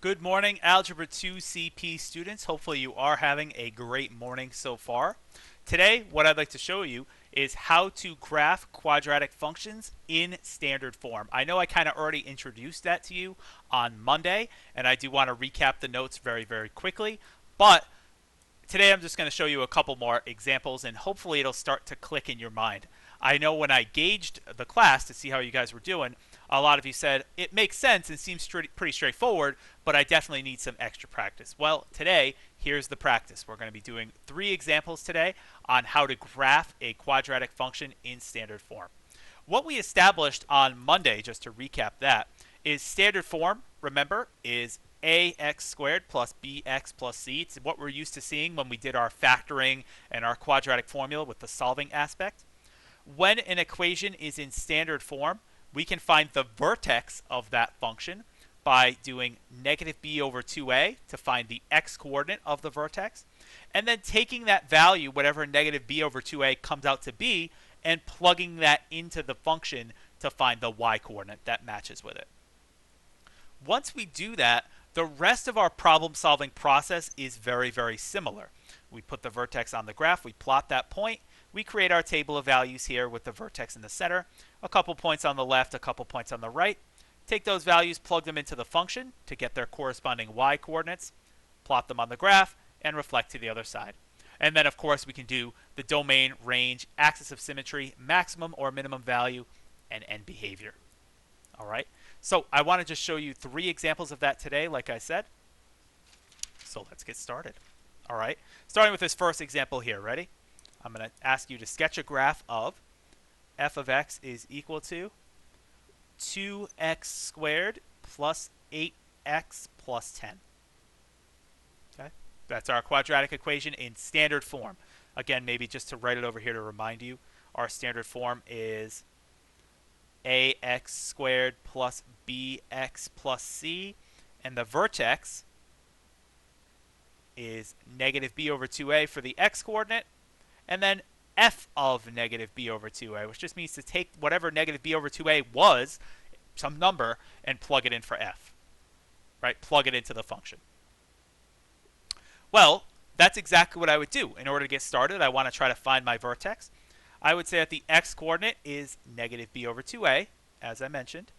Good morning, Algebra 2 CP students. Hopefully you are having a great morning so far. Today, what I'd like to show you is how to graph quadratic functions in standard form. I know I kind of already introduced that to you on Monday, and I do want to recap the notes very quickly, but today I'm just going to show you a couple more examples and hopefully it'll start to click in your mind. I know when I gauged the class to see how you guys were doing, a lot of you said it makes sense and seems pretty straightforward, but I definitely need some extra practice. Well, today, here's the practice. We're going to be doing 3 examples today on how to graph a quadratic function in standard form. What we established on Monday, just to recap that, is standard form, remember, is ax squared plus bx plus c. It's what we're used to seeing when we did our factoring and our quadratic formula with the solving aspect. When an equation is in standard form, we can find the vertex of that function by doing negative b over 2a to find the x-coordinate of the vertex, and then taking that value, whatever negative b over 2a comes out to be, and plugging that into the function to find the y-coordinate that matches with it. Once we do that, the rest of our problem-solving process is very similar. We put the vertex on the graph, we plot that point, we create our table of values here with the vertex in the center, a couple points on the left, a couple points on the right. Take those values, plug them into the function to get their corresponding y-coordinates, plot them on the graph, and reflect to the other side. And then, of course, we can do the domain, range, axis of symmetry, maximum or minimum value, and end behavior. All right, so I want to just show you 3 examples of that today, like I said. So let's get started. All right, starting with this first example here. Ready? I'm going to ask you to sketch a graph of f of x is equal to 2x squared plus 8x plus 10. Okay, that's our quadratic equation in standard form. Again, maybe just to write it over here to remind you, our standard form is ax squared plus bx plus c, and the vertex is negative b over 2a for the x-coordinate, and then f of negative b over 2a, which just means to take whatever negative b over 2a was, some number, and plug it in for f. Right? Plug it into the function. Well, that's exactly what I would do. In order to get started, I want to try to find my vertex. I would say that the x-coordinate is negative b over 2a, as I mentioned,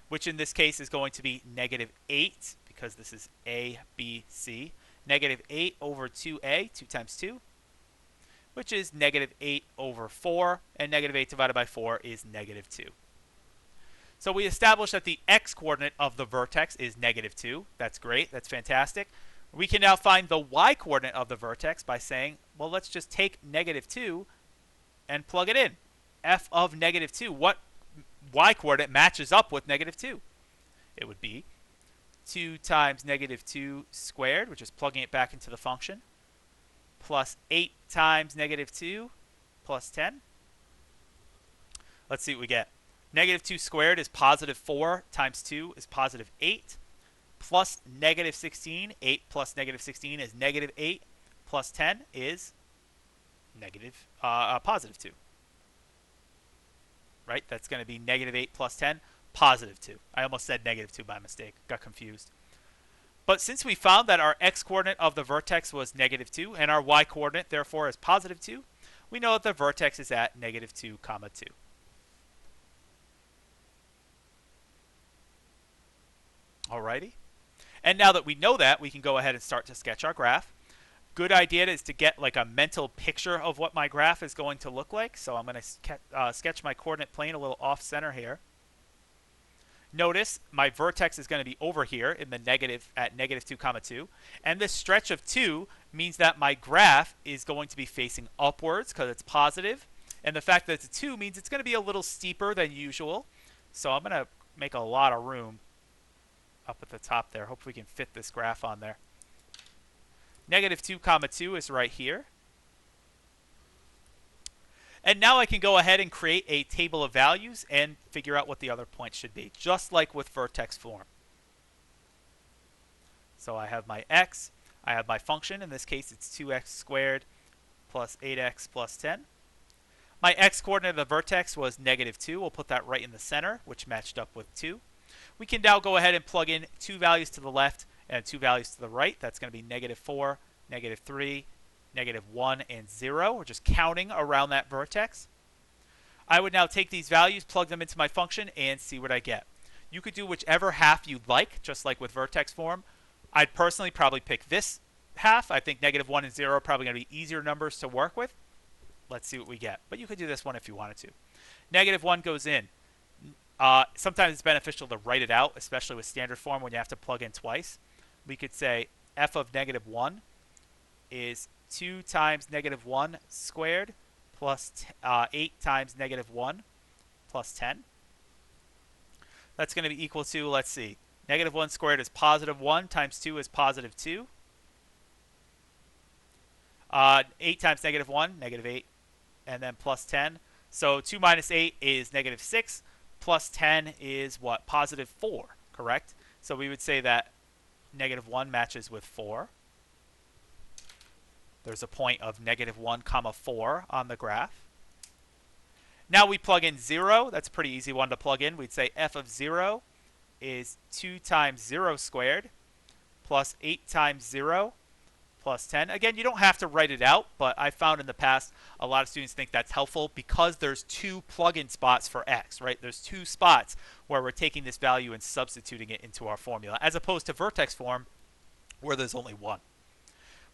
which in this case is going to be negative 8, because this is a, b, c. Negative 8 over 2a, 2 times 2, which is negative 8 over 4, and negative 8 divided by 4 is negative 2. So we established that the x-coordinate of the vertex is negative 2. That's great. That's fantastic. We can now find the y-coordinate of the vertex by saying, well, let's just take negative 2 and plug it in. F of negative 2. What y-coordinate matches up with negative 2? It would be 2 times negative 2 squared, which is plugging it back into the function, plus 8 times negative 2 plus 10. Let's see what we get. Negative 2 squared is positive 4 times 2 is positive 8, plus negative 16. 8 plus negative 16 is negative 8, plus 10 is positive 2. Right? That's going to be negative 8 plus 10, positive 2. I almost said negative 2 by mistake. Got confused. But since we found that our x-coordinate of the vertex was negative 2 and our y-coordinate therefore is positive 2, we know that the vertex is at negative 2, 2. Alrighty. And now that we know that, we can go ahead and start to sketch our graph. Good idea is to get like a mental picture of what my graph is going to look like. So I'm going to sketch my coordinate plane a little off center here. Notice my vertex is going to be over here in the negative at negative 2, 2. And this stretch of 2 means that my graph is going to be facing upwards because it's positive. And the fact that it's a 2 means it's going to be a little steeper than usual. So I'm going to make a lot of room up at the top there. Hopefully we can fit this graph on there. Negative 2, 2 is right here. And now I can go ahead and create a table of values and figure out what the other points should be, just like with vertex form. So I have my x, I have my function. In this case, it's 2x squared plus 8x plus 10. My x-coordinate of the vertex was negative 2. We'll put that right in the center, which matched up with 2. We can now go ahead and plug in 2 values to the left, and two values to the right. That's going to be -4, -3, -1, and 0. We're just counting around that vertex. I would now take these values, plug them into my function, and see what I get. You could do whichever half you'd like, just like with vertex form. I'd personally probably pick this half. I think -1 and 0 are probably going to be easier numbers to work with. Let's see what we get. But you could do this one if you wanted to. -1 goes in. Sometimes it's beneficial to write it out, especially with standard form when you have to plug in twice. We could say f of -1 is 2 times -1 squared plus 8 times -1 plus 10. That's going to be equal to, let's see, -1 squared is +1 times 2 is +2. 8 times -1, -8, and then plus 10. So 2 minus 8 is -6, plus 10 is what? +4, correct? So we would say that -1 matches with 4. There's a point of -1, 4 on the graph. Now we plug in 0. That's a pretty easy one to plug in. We'd say f of 0 is 2 times 0 squared plus 8 times 0 plus 10. Again, you don't have to write it out, but I found in the past a lot of students think that's helpful because there's two plug-in spots for x, right? There's two spots where we're taking this value and substituting it into our formula, as opposed to vertex form where there's only one.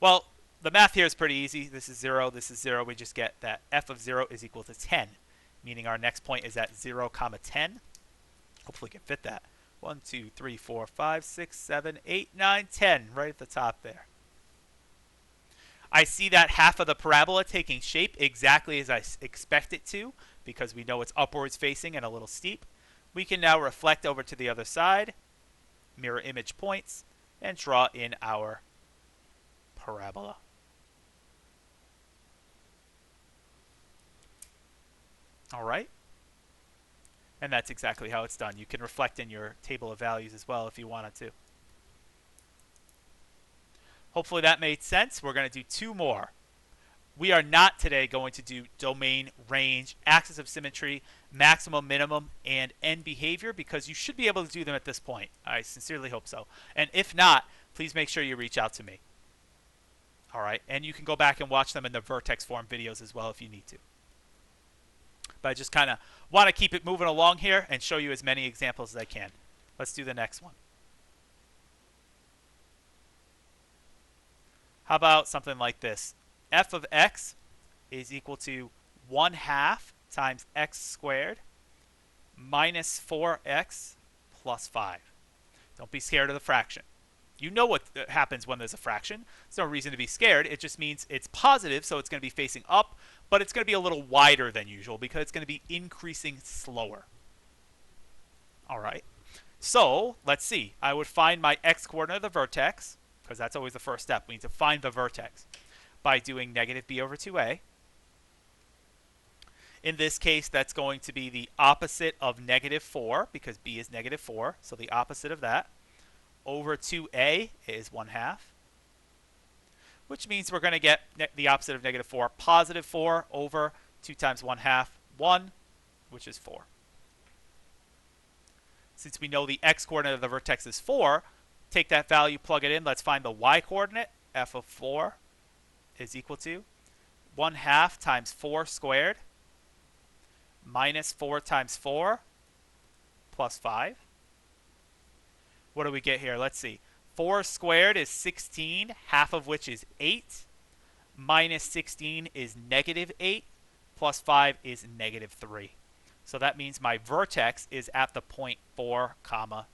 Well, the math here is pretty easy. This is 0, this is 0. We just get that f of 0 is equal to 10, meaning our next point is at 0, 10. Hopefully we can fit that. 1, 2, 3, 4, 5, 6, 7, 8, 9, 10, right at the top there. I see that half of the parabola taking shape exactly as I expect it to, because we know it's upwards facing and a little steep. We can now reflect over to the other side, mirror image points, and draw in our parabola. All right. And that's exactly how it's done. You can reflect in your table of values as well if you wanted to. Hopefully that made sense. We're going to do two more. We are not today going to do domain, range, axis of symmetry, maximum, minimum, and end behavior, because you should be able to do them at this point. I sincerely hope so. And if not, please make sure you reach out to me. All right, and you can go back and watch them in the vertex form videos as well if you need to. But I just kind of want to keep it moving along here and show you as many examples as I can. Let's do the next one. How about something like this? F of x is equal to 1/2 times x squared minus 4x plus 5. Don't be scared of the fraction. You know what happens when there's a fraction. There's no reason to be scared. It just means it's positive, so it's going to be facing up, but it's going to be a little wider than usual because it's going to be increasing slower. All right. So let's see. I would find my x-coordinate of the vertex, because that's always the first step. We need to find the vertex by doing -b over 2a. In this case, that's going to be the opposite of -4, because b is -4, so the opposite of that, over 2a is 1/2, which means we're going to get the opposite of -4, +4 over 2 times 1/2, 1, which is 4. Since we know the x-coordinate of the vertex is 4, take that value, plug it in. Let's find the y-coordinate. F of 4 is equal to 1/2 times 4 squared minus 4 times 4 plus 5. What do we get here? Let's see. 4 squared is 16, half of which is 8. Minus 16 is -8, plus 5 is -3. So that means my vertex is at the point 4, -3.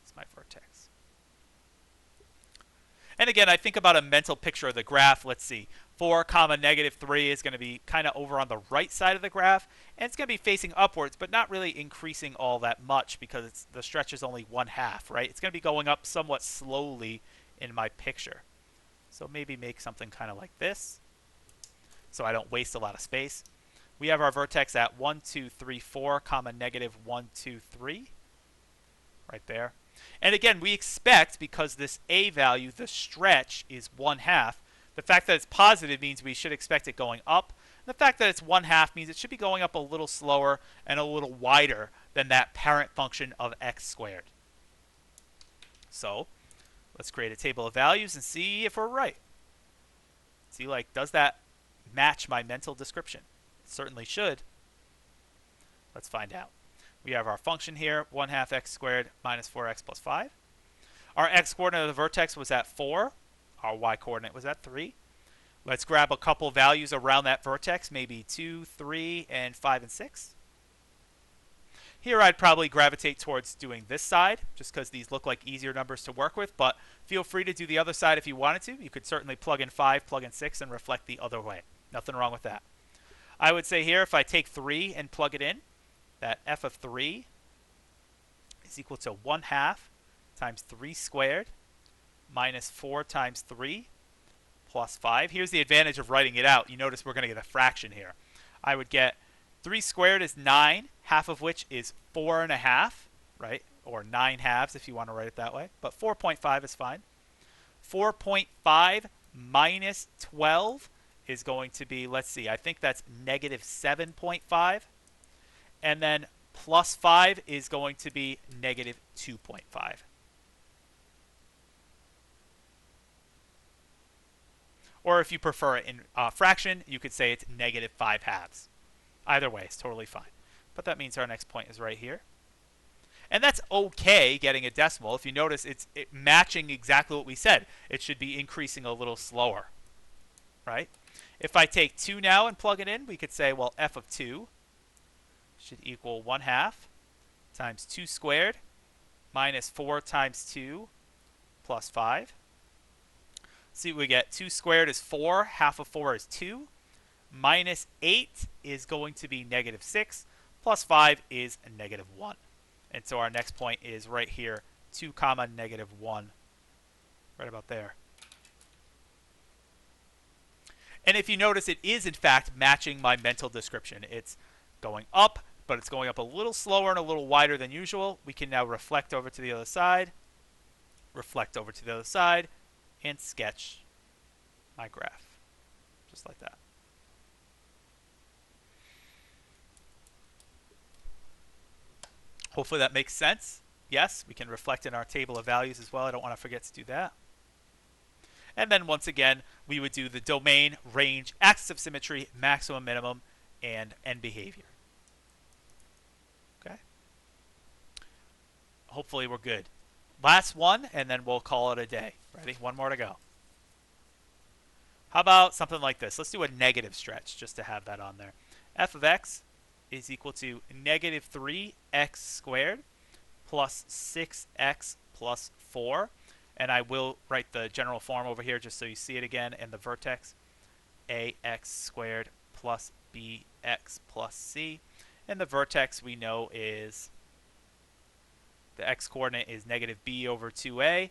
It's my vertex. And again, I think about a mental picture of the graph. Let's see. 4, -3 is going to be kind of over on the right side of the graph, and it's going to be facing upwards, but not really increasing all that much because the stretch is only 1/2, right? It's going to be going up somewhat slowly in my picture. So maybe make something kind of like this so I don't waste a lot of space. We have our vertex at 1, 2, 3, 4, -1, 2, 3, right there. And again, we expect, because this a value, the stretch, is 1/2, the fact that it's positive means we should expect it going up. And the fact that it's 1/2 means it should be going up a little slower and a little wider than that parent function of x squared. So let's create a table of values and see if we're right. See, like, does that match my mental description? It certainly should. Let's find out. We have our function here, 1/2 x squared minus 4x plus 5. Our x-coordinate of the vertex was at 4. Our y-coordinate was at 3. Let's grab a couple values around that vertex, maybe 2, 3, and 5 and 6. Here I'd probably gravitate towards doing this side, just because these look like easier numbers to work with, but feel free to do the other side if you wanted to. You could certainly plug in 5, plug in 6, and reflect the other way. Nothing wrong with that. I would say here, if I take 3 and plug it in, that f of 3 is equal to 1/2 times 3 squared minus 4 times 3 plus 5. Here's the advantage of writing it out. You notice we're going to get a fraction here. I would get 3 squared is 9, half of which is 4.5, right? Or 9/2 if you want to write it that way. But 4.5 is fine. 4.5 minus 12 is going to be, let's see, I think that's negative 7.5. And then plus 5 is going to be negative 2.5. Or if you prefer it in fraction, you could say it's negative 5/2. Either way is totally fine. But that means our next point is right here. And that's okay getting a decimal. If you notice, it's matching exactly what we said. It should be increasing a little slower, right? If I take 2 now and plug it in, we could say, well, f of 2 should equal 1/2 times 2 squared minus 4 times 2 plus 5. See what we get. 2 squared is 4. Half of 4 is 2. Minus 8 is going to be negative 6. Plus 5 is a negative 1. And so our next point is right here, 2 comma negative 1. Right about there. And if you notice, it is in fact matching my mental description. It's going up, but it's going up a little slower and a little wider than usual. We can now reflect over to the other side, reflect over to the other side, and sketch my graph, just like that. Hopefully that makes sense. Yes, we can reflect in our table of values as well. I don't want to forget to do that. And then once again, we would do the domain, range, axis of symmetry, maximum, minimum, and end behavior. Okay. Hopefully we're good. Last one, and then we'll call it a day. Ready? One more to go. How about something like this? Let's do a negative stretch just to have that on there. F of x is equal to negative 3x squared plus 6x plus 4. And I will write the general form over here just so you see it again. And the vertex, ax squared plus bx plus c. And the vertex we know is, the x-coordinate is negative b over 2a.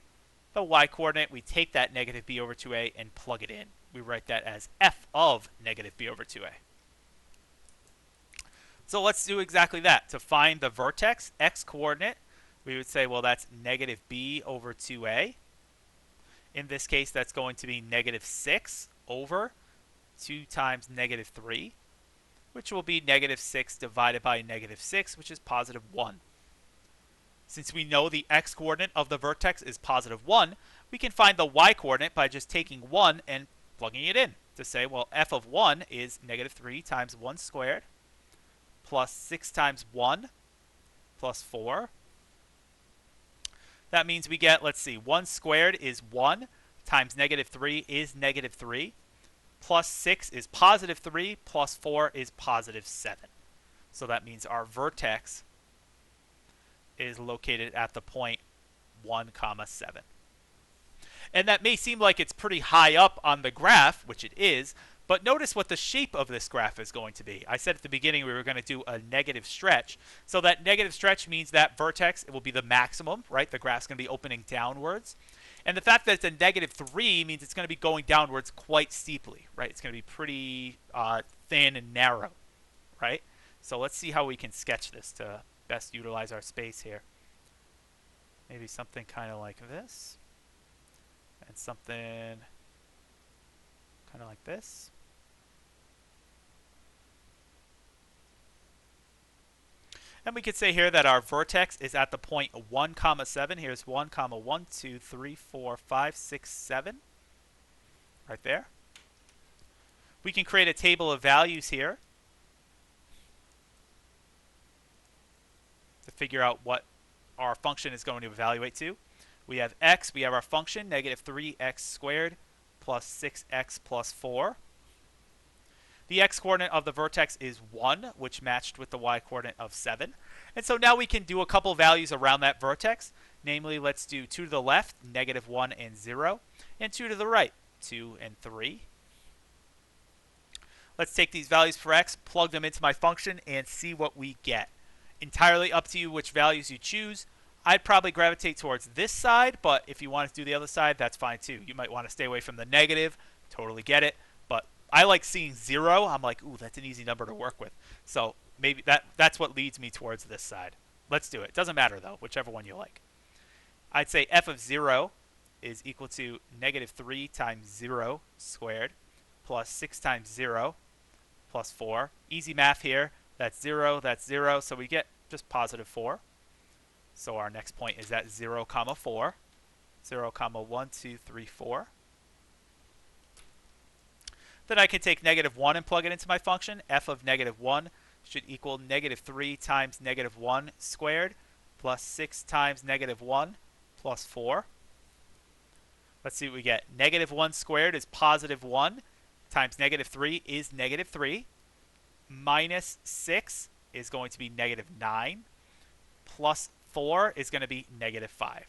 The y-coordinate, we take that negative b over 2a and plug it in. We write that as f of negative b over 2a. So let's do exactly that. To find the vertex, x-coordinate, we would say, well, that's negative b over 2a. In this case, that's going to be negative 6 over 2 times negative 3, which will be negative 6 divided by negative 6, which is positive 1. Since we know the x-coordinate of the vertex is positive 1, we can find the y-coordinate by just taking 1 and plugging it in to say, well, f of 1 is negative 3 times 1 squared plus 6 times 1 plus 4. That means we get, let's see, 1 squared is 1 times negative 3 is negative 3. Plus 6 is positive 3 plus 4 is positive 7. So that means our vertex is located at the point 1, 7. And that may seem like it's pretty high up on the graph, which it is, but notice what the shape of this graph is going to be. I said at the beginning we were going to do a negative stretch. So that negative stretch means that vertex, it will be the maximum, right? The graph's going to be opening downwards. And the fact that it's a negative 3 means it's going to be going downwards quite steeply, right? It's going to be pretty thin and narrow, right? So let's see how we can sketch this to best utilize our space here. Maybe something kind of like this. And something kind of like this. And we could say here that our vertex is at the point 1, comma 7. Here's 1, comma 1, 2, 3, 4, 5, 6, 7. Right there. We can create a table of values here to figure out what our function is going to evaluate to. We have x, we have our function, negative 3x squared plus 6x plus 4. The x-coordinate of the vertex is 1, which matched with the y-coordinate of 7. And so now we can do a couple values around that vertex. Namely, let's do 2 to the left, negative 1 and 0, and 2 to the right, 2 and 3. Let's take these values for x, plug them into my function, and see what we get. Entirely up to you which values you choose. I'd probably gravitate towards this side, but if you want to do the other side, that's fine too. You might want to stay away from the negative. Totally get it. But I like seeing 0. I'm like, ooh, that's an easy number to work with. So maybe that's what leads me towards this side. Let's do it. Doesn't matter, though, whichever one you like. I'd say f of 0 is equal to negative 3 times 0 squared plus 6 times 0 plus 4. Easy math here. That's 0, so we get just positive 4. So our next point is at 0, comma 4. 0, comma 1, 2, 3, 4. Then I can take negative 1 and plug it into my function. F of negative 1 should equal negative 3 times negative 1 squared plus 6 times negative 1 plus 4. Let's see what we get. Negative 1 squared is positive 1 times negative 3 is negative 3. Minus 6 is going to be negative 9. Plus 4 is going to be negative 5.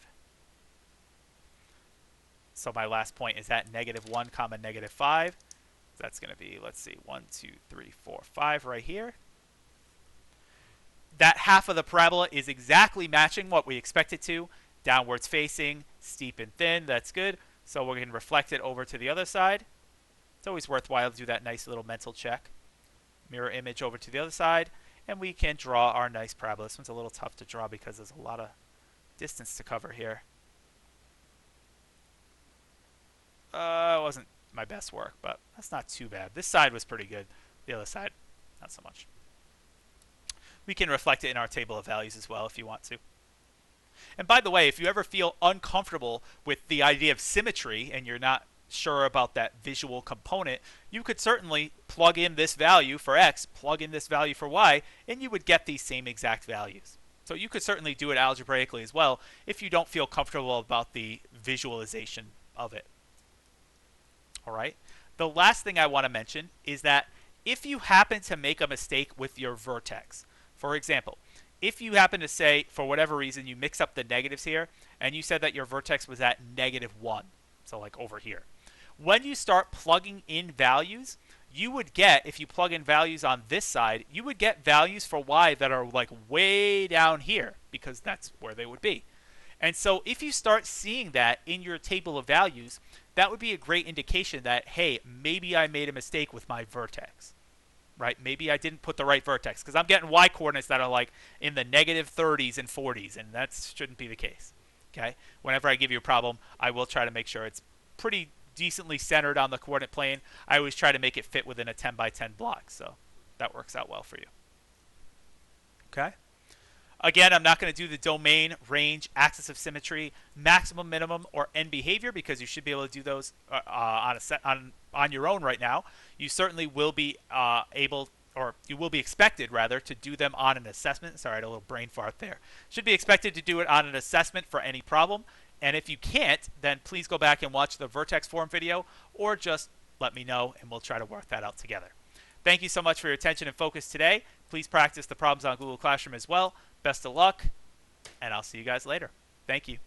So my last point is at negative 1, comma negative 5. That's going to be, let's see, 1, 2, 3, 4, 5 right here. That half of the parabola is exactly matching what we expect it to. Downwards facing, steep and thin, that's good. So we can reflect it over to the other side. It's always worthwhile to do that nice little mental check. Mirror image over to the other side, and we can draw our nice parabola. This one's a little tough to draw because there's a lot of distance to cover here. It wasn't my best work, but that's not too bad. This side was pretty good. The other side, not so much. We can reflect it in our table of values as well if you want to. And by the way, if you ever feel uncomfortable with the idea of symmetry and you're not sure about that visual component, you could certainly plug in this value for x, plug in this value for y, and you would get these same exact values. So you could certainly do it algebraically as well if you don't feel comfortable about the visualization of it. All right. The last thing I want to mention is that if you happen to make a mistake with your vertex, for example, if you happen to say, for whatever reason, you mix up the negatives here, and you said that your vertex was at negative 1, so like over here. When you start plugging in values, you would get, if you plug in values on this side, you would get values for y that are like way down here, because that's where they would be. And so if you start seeing that in your table of values, that would be a great indication that, hey, maybe I made a mistake with my vertex, right? Maybe I didn't put the right vertex, because I'm getting y coordinates that are like in the negative 30s and 40s, and that shouldn't be the case. Okay? Whenever I give you a problem, I will try to make sure it's pretty decently centered on the coordinate plane. I always try to make it fit within a 10 by 10 block, so that works out well for you. Okay? Again, I'm not going to do the domain, range, axis of symmetry, maximum, minimum, or end behavior, because you should be able to do those on your own right now. You certainly will be able, or you will be expected, rather, to do them on an assessment. Sorry, I had a little brain fart there. Should be expected to do it on an assessment for any problem. And if you can't, then please go back and watch the vertex form video, or just let me know, and we'll try to work that out together. Thank you so much for your attention and focus today. Please practice the problems on Google Classroom as well. Best of luck, and I'll see you guys later. Thank you.